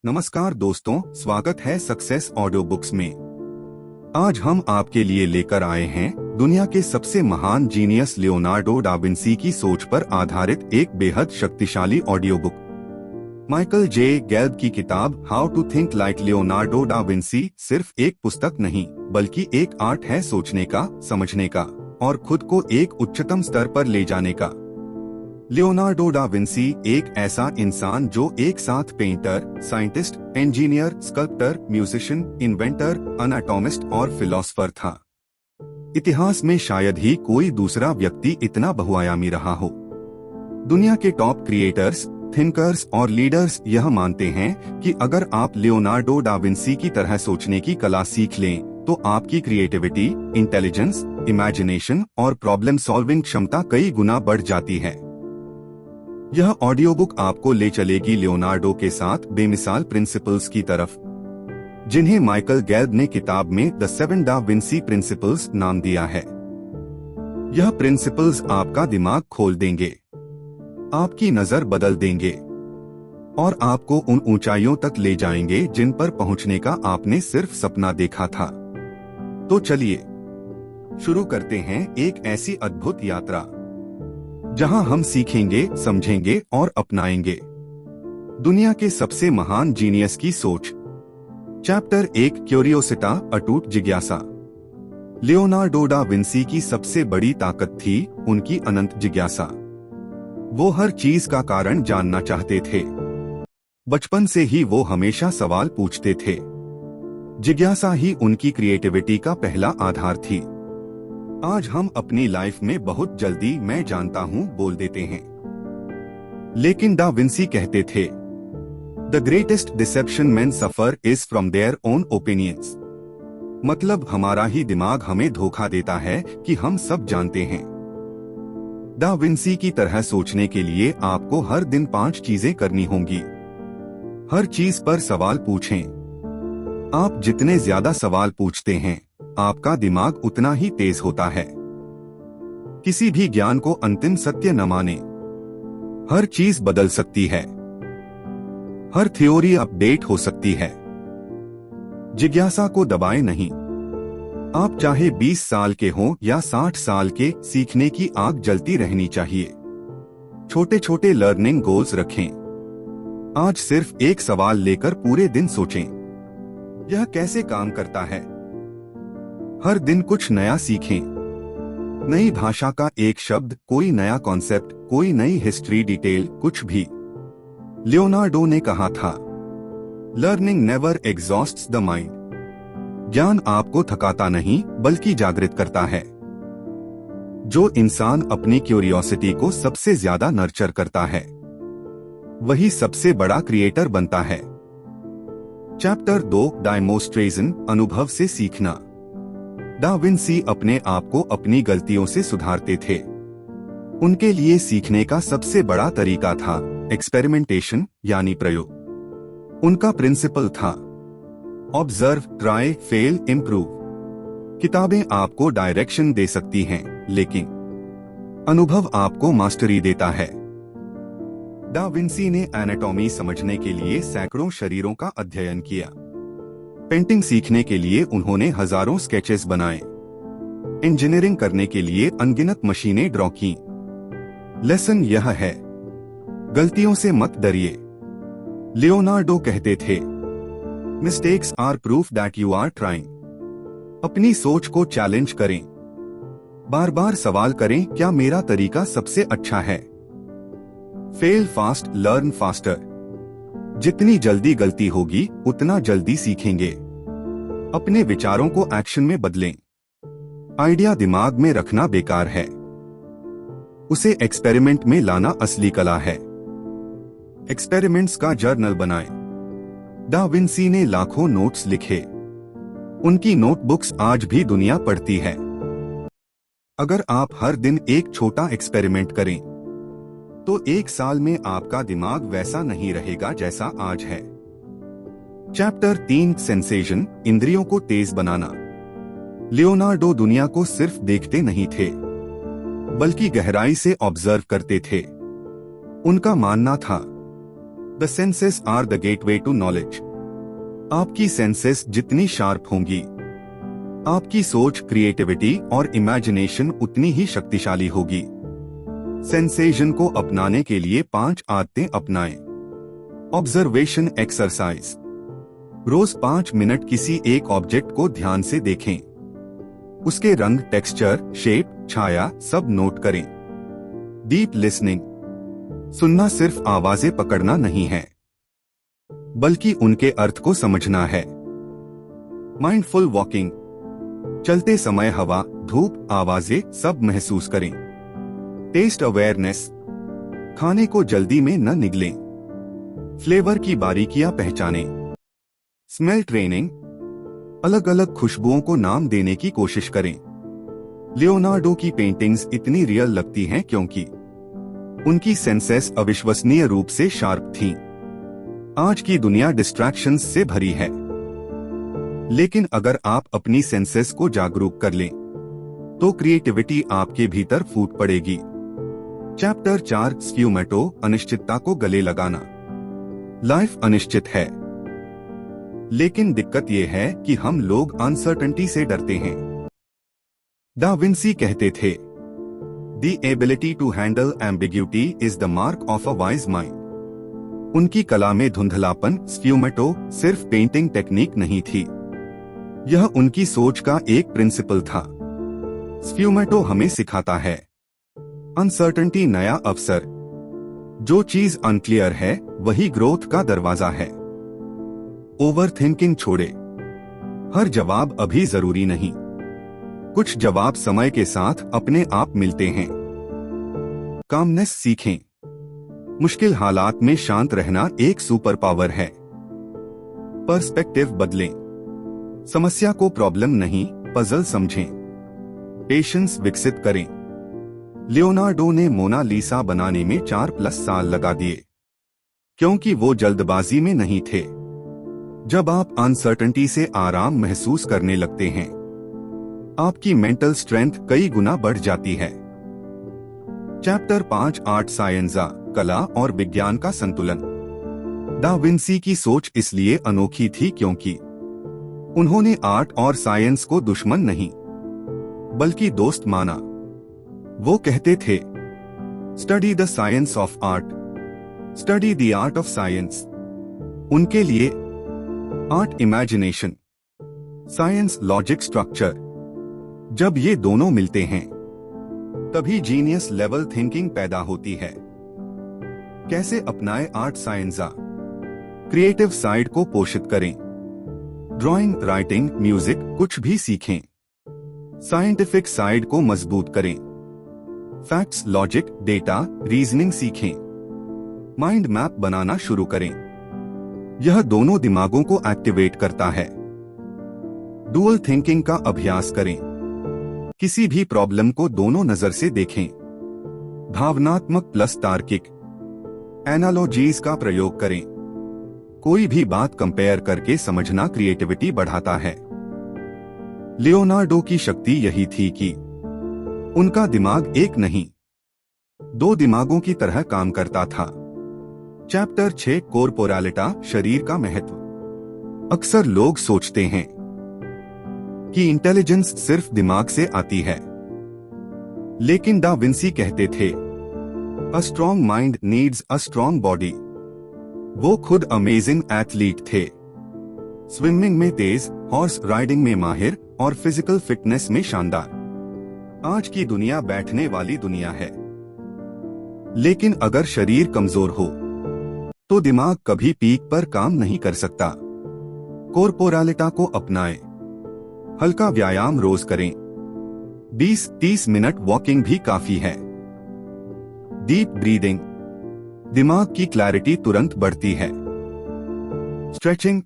नमस्कार दोस्तों, स्वागत है सक्सेस ऑडियो बुक्स में। आज हम आपके लिए लेकर आए हैं दुनिया के सबसे महान जीनियस लियोनार्डो डा विंसी की सोच पर आधारित एक बेहद शक्तिशाली audio book. Michael J Gelb की किताब how to think like Leonardo da Vinci सिर्फ एक पुस्तक नहीं बल्कि एक आर्ट है सोचने का, समझने का और खुद को एक उच्चतम स्तर पर ले जाने का। लियोनार्डो डा विंसी एक ऐसा इंसान जो एक साथ painter, scientist, engineer, sculptor, musician, inventor, anatomist और फिलोसफर था। इतिहास में शायद ही कोई दूसरा व्यक्ति इतना बहुआयामी रहा हो। दुनिया के टॉप क्रिएटर्स, थिंकर्स और लीडर्स यह मानते हैं कि अगर आप लियोनार्डो डा विंसी की तरह सोचने की कला सीख लें तो आपकी क्रिएटिविटी, इंटेलिजेंस, इमेजिनेशन और प्रॉब्लम सॉल्विंग क्षमता कई गुना बढ़ जाती है। यह ऑडियो बुक आपको ले चलेगी लियोनार्डो के साथ बेमिसाल प्रिंसिपल्स की तरफ, जिन्हें माइकल गेल्ब ने किताब में द 7 डा विंसी प्रिंसिपल्स नाम दिया है। यह प्रिंसिपल्स आपका दिमाग खोल देंगे, आपकी नजर बदल देंगे और आपको उन ऊंचाइयों तक ले जाएंगे जिन पर पहुंचने का आपने सिर्फ सपना देखा था। तो चलिए शुरू करते हैं एक ऐसी अद्भुत यात्रा जहां हम सीखेंगे, समझेंगे और अपनाएंगे दुनिया के सबसे महान जीनियस की सोच। चैप्टर 1, क्यूरियोसिटी, अटूट जिज्ञासा। लियोनार्डो डा विंसी की सबसे बड़ी ताकत थी उनकी अनंत जिज्ञासा। वो हर चीज का कारण जानना चाहते थे। बचपन से ही वो हमेशा सवाल पूछते थे। जिज्ञासा ही उनकी क्रिएटिविटी का पहला आधार थी। आज हम अपनी लाइफ में बहुत जल्दी मैं जानता हूँ बोल देते हैं, लेकिन डा विंसी कहते थे the greatest deception men suffer is from their own opinions. मतलब हमारा ही दिमाग हमें धोखा देता है कि हम सब जानते हैं। डा विंसी की तरह सोचने के लिए आपको हर दिन 5 चीजें करनी होंगी। हर चीज पर सवाल पूछें। आप जितने ज्यादा सवाल पूछते हैं आपका दिमाग उतना ही तेज होता है। किसी भी ज्ञान को अंतिम सत्य न माने। हर चीज बदल सकती है। हर थ्योरी अपडेट हो सकती है। जिज्ञासा को दबाए नहीं। आप चाहे 20 साल के हों या 60 साल के, सीखने की आग जलती रहनी चाहिए। छोटे छोटे लर्निंग गोल्स रखें। आज सिर्फ एक सवाल लेकर पूरे दिन सोचें, यह कैसे काम करता है। हर दिन कुछ नया सीखें। नई भाषा का एक शब्द, कोई नया कॉन्सेप्ट, कोई नई हिस्ट्री डिटेल, कुछ भी। लियोनार्डो ने कहा था लर्निंग नेवर एग्जॉस्ट्स द माइंड। ज्ञान आपको थकाता नहीं बल्कि जागृत करता है। जो इंसान अपनी क्यूरियोसिटी को सबसे ज्यादा नर्चर करता है वही सबसे बड़ा क्रिएटर बनता है। चैप्टर 2, डेमोन्स्ट्रेशन, अनुभव से सीखना। डा विंसी अपने आप को अपनी गलतियों से सुधारते थे। उनके लिए सीखने का सबसे बड़ा तरीका था एक्सपेरिमेंटेशन यानी प्रयोग। उनका प्रिंसिपल था ऑब्जर्व, ट्राई, फेल, इम्प्रूव। किताबें आपको डायरेक्शन दे सकती हैं, लेकिन अनुभव आपको मास्टरी देता है। डा विंसी ने एनाटॉमी समझने के लिए सैकड़ों शरीरों का अध्ययन किया। पेंटिंग सीखने के लिए उन्होंने हजारों स्केचेस बनाए। इंजीनियरिंग करने के लिए अनगिनत मशीनें ड्रॉ की। लेसन यह है, गलतियों से मत डरिए। लियोनार्डो कहते थे mistakes are proof that you are trying. अपनी सोच को चैलेंज करें। बार बार सवाल करें, क्या मेरा तरीका सबसे अच्छा है। Fail fast, learn faster. जितनी जल्दी गलती होगी उतना जल्दी सीखेंगे। अपने विचारों को एक्शन में बदलें। आइडिया दिमाग में रखना बेकार है, उसे एक्सपेरिमेंट में लाना असली कला है। एक्सपेरिमेंट्स का जर्नल बनाएं। डा विंसी ने लाखों नोट्स लिखे। उनकी नोटबुक्स आज भी दुनिया पढ़ती है। अगर आप हर दिन एक छोटा एक्सपेरिमेंट करें तो 1 साल में आपका दिमाग वैसा नहीं रहेगा जैसा आज है। चैप्टर 3, सेंसेशन, इंद्रियों को तेज बनाना। लियोनार्डो दुनिया को सिर्फ देखते नहीं थे बल्कि गहराई से ऑब्जर्व करते थे। उनका मानना था the senses are the gateway to knowledge. आपकी सेंसेस जितनी शार्प होंगी, आपकी सोच, क्रिएटिविटी और इमेजिनेशन उतनी ही शक्तिशाली होगी। सेंसेशन को अपनाने के लिए 5 आदतें अपनाएं। Observation exercise. रोज 5 मिनट किसी एक ऑब्जेक्ट को ध्यान से देखें। उसके रंग, टेक्सचर, शेप, छाया सब नोट करें। Deep listening. सुनना सिर्फ आवाजें पकड़ना नहीं है, बल्कि उनके अर्थ को समझना है। Mindful walking. चलते समय हवा, धूप, आवाजें सब महसूस करें। Taste awareness. खाने को जल्दी में न निगलें, फ्लेवर की बारीकियां पहचानें। Smell training. अलग अलग खुशबुओं को नाम देने की कोशिश करें। लियोनार्डो की पेंटिंग्स इतनी रियल लगती हैं क्योंकि उनकी सेंसेस अविश्वसनीय रूप से शार्प थीं। आज की दुनिया डिस्ट्रैक्शंस से भरी है, लेकिन अगर आप अपनी सेंसेस को जागरूक कर लें, तो क्रिएटिविटी आपके भीतर फूट पड़ेगी। चैप्टर 4 स्फ्यूमेटो, अनिश्चितता को गले लगाना। लाइफ अनिश्चित है, लेकिन दिक्कत यह है कि हम लोग अनसर्टेनिटी से डरते हैं। दा विंसी कहते थे, the ability to handle ambiguity is the mark of a wise mind. उनकी कला में धुंधलापन, स्फ्यूमेटो, सिर्फ पेंटिंग टेक्निक नहीं थी, यह उनकी सोच का एक प्रिंसिपल था। स्फ्यूमेटो हमें सिखाता है, अनसर्टेनिटी नया अवसर। जो चीज अनक्लियर है वही ग्रोथ का दरवाजा है। ओवर थिंकिंग छोड़े। हर जवाब अभी जरूरी नहीं, कुछ जवाब समय के साथ अपने आप मिलते हैं। कामनेस सीखें। मुश्किल हालात में शांत रहना एक सुपर पावर है। पर्सपेक्टिव बदलें। समस्या को प्रॉब्लम नहीं, पजल समझें। पेशेंस विकसित करें। लियोनार्डो ने मोनालिसा बनाने में 4+ साल लगा दिए, क्योंकि वो जल्दबाजी में नहीं थे। जब आप अनसर्टेनिटी से आराम महसूस करने लगते हैं, आपकी मेंटल स्ट्रेंथ कई गुना बढ़ जाती है। चैप्टर 5 आर्ट साइंसा, कला और विज्ञान का संतुलन। दा विंसी की सोच इसलिए अनोखी थी क्योंकि उन्होंने आर्ट और साइंस को दुश्मन नहीं, बल्कि दोस्त माना। वो कहते थे, study the science of art, study the art of science. उनके लिए art imagination, science logic structure, जब ये दोनों मिलते हैं तभी जीनियस लेवल थिंकिंग पैदा होती है। कैसे अपनाएं आर्ट साइंसा? क्रिएटिव साइड को पोषित करें। ड्राइंग, राइटिंग, म्यूजिक कुछ भी सीखें। साइंटिफिक साइड को मजबूत करें। फैक्ट्स, लॉजिक, डेटा, रीजनिंग सीखें। माइंड मैप बनाना शुरू करें, यह दोनों दिमागों को एक्टिवेट करता है। डुअल थिंकिंग का अभ्यास करें। किसी भी प्रॉब्लम को दोनों नजर से देखें। भावनात्मक प्लस तार्किक एनालॉजीज का प्रयोग करें। कोई भी बात कंपेयर करके समझना क्रिएटिविटी बढ़ाता है। लियोनार्डो की शक्ति यही थी कि उनका दिमाग एक नहीं, 2 दिमागों की तरह काम करता था। चैप्टर 6 कॉर्पोरलिटा, शरीर का महत्व। अक्सर लोग सोचते हैं कि इंटेलिजेंस सिर्फ दिमाग से आती है, लेकिन दा विंसी कहते थे, a strong mind needs a strong body. वो खुद अमेजिंग एथलीट थे, स्विमिंग में तेज, हॉर्स राइडिंग में माहिर और फिजिकल फिटनेस में शानदार। आज की दुनिया बैठने वाली दुनिया है, लेकिन अगर शरीर कमजोर हो तो दिमाग कभी पीक पर काम नहीं कर सकता। कॉर्पोरलिटा को अपनाएं। हल्का व्यायाम रोज करें, 20-30 मिनट वॉकिंग भी काफी है। डीप ब्रीदिंग, दिमाग की क्लैरिटी तुरंत बढ़ती है। स्ट्रेचिंग,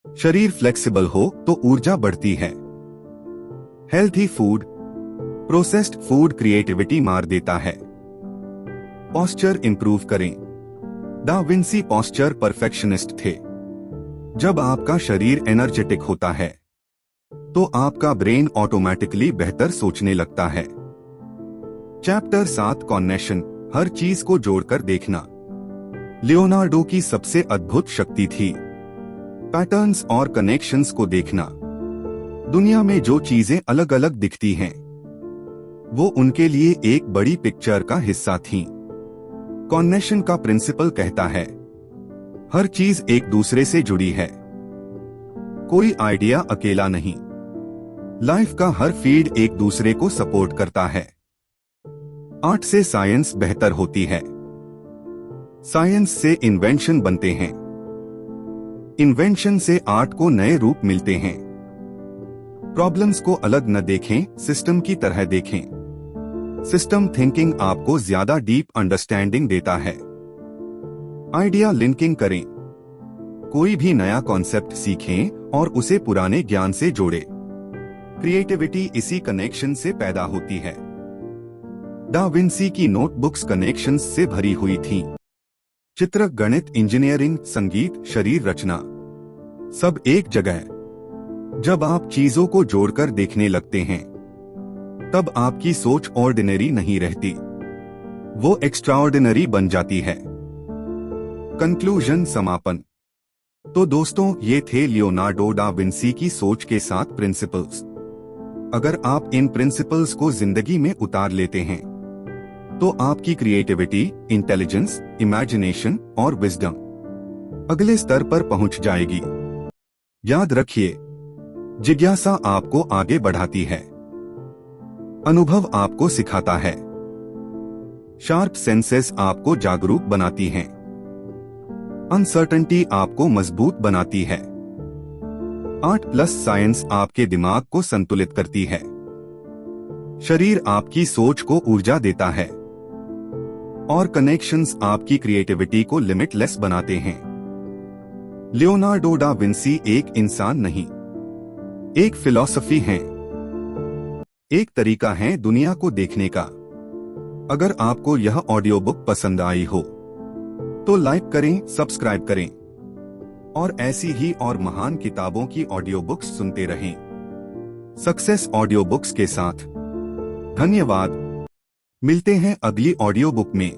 शरीर फ्लेक्सिबल हो तो ऊर्जा बढ़ती है। Healthy food, processed food creativity मार देता है। पॉस्चर इंप्रूव करें। दा विंसी पॉस्चर परफेक्शनिस्ट थे। जब आपका शरीर एनर्जेटिक होता है तो आपका ब्रेन ऑटोमेटिकली बेहतर सोचने लगता है। चैप्टर 7 कॉग्निशन, हर चीज को जोड़कर देखना। लियोनार्डो की सबसे अद्भुत शक्ति थी पैटर्न्स और कनेक्शंस को देखना। दुनिया में जो चीजें अलग अलग दिखती हैं, वो उनके लिए एक बड़ी पिक्चर का हिस्सा थीं। कॉन्नेक्शन का प्रिंसिपल कहता है, हर चीज एक दूसरे से जुड़ी है, कोई आइडिया अकेला नहीं। लाइफ का हर फील्ड एक दूसरे को सपोर्ट करता है। आर्ट से साइंस बेहतर होती है, साइंस से इन्वेंशन बनते हैं, इन्वेंशन से आर्ट को नए रूप मिलते हैं। प्रॉब्लम्स को अलग न देखें, सिस्टम की तरह देखें। सिस्टम थिंकिंग आपको ज्यादा डीप अंडरस्टैंडिंग देता है। आइडिया लिंकिंग करें, कोई भी नया कॉन्सेप्ट सीखें और उसे पुराने ज्ञान से जोड़ें। क्रिएटिविटी इसी कनेक्शन से पैदा होती है। डा विंसी की नोटबुक्स कनेक्शंस से भरी हुई थीं। चित्र, गणित, इंजीनियरिंग, संगीत, शरीर रचना, सब एक जगह। जब आप चीजों को जोड़कर देखने लगते हैं, तब आपकी सोच ऑर्डिनरी नहीं रहती, वो एक्स्ट्राऑर्डिनरी बन जाती है। कंक्लूजन, समापन। तो दोस्तों, ये थे लियोनार्डो डा विंसी की सोच के 7 प्रिंसिपल्स। अगर आप इन प्रिंसिपल्स को जिंदगी में उतार लेते हैं, तो आपकी क्रिएटिविटी, इंटेलिजेंस, इमेजिनेशन और विजडम अगले स्तर पर पहुंच जाएगी। याद रखिए, जिज्ञासा आपको आगे बढ़ाती है, अनुभव आपको सिखाता है, शार्प सेंसेस आपको जागरूक बनाती हैं, अनसर्टेनिटी आपको मजबूत बनाती है, आर्ट प्लस साइंस आपके दिमाग को संतुलित करती है, शरीर आपकी सोच को ऊर्जा देता है, और कनेक्शंस आपकी क्रिएटिविटी को लिमिटलेस बनाते हैं। लियोनार्डो डा विंसी एक इंसान नहीं, एक फिलॉसफी है, एक तरीका है दुनिया को देखने का। अगर आपको यह ऑडियो बुक पसंद आई हो, तो लाइक करें, सब्सक्राइब करें और ऐसी ही और महान किताबों की ऑडियो बुक्स सुनते रहें सक्सेस ऑडियो बुक्स के साथ। धन्यवाद। मिलते हैं अगली ऑडियो बुक में।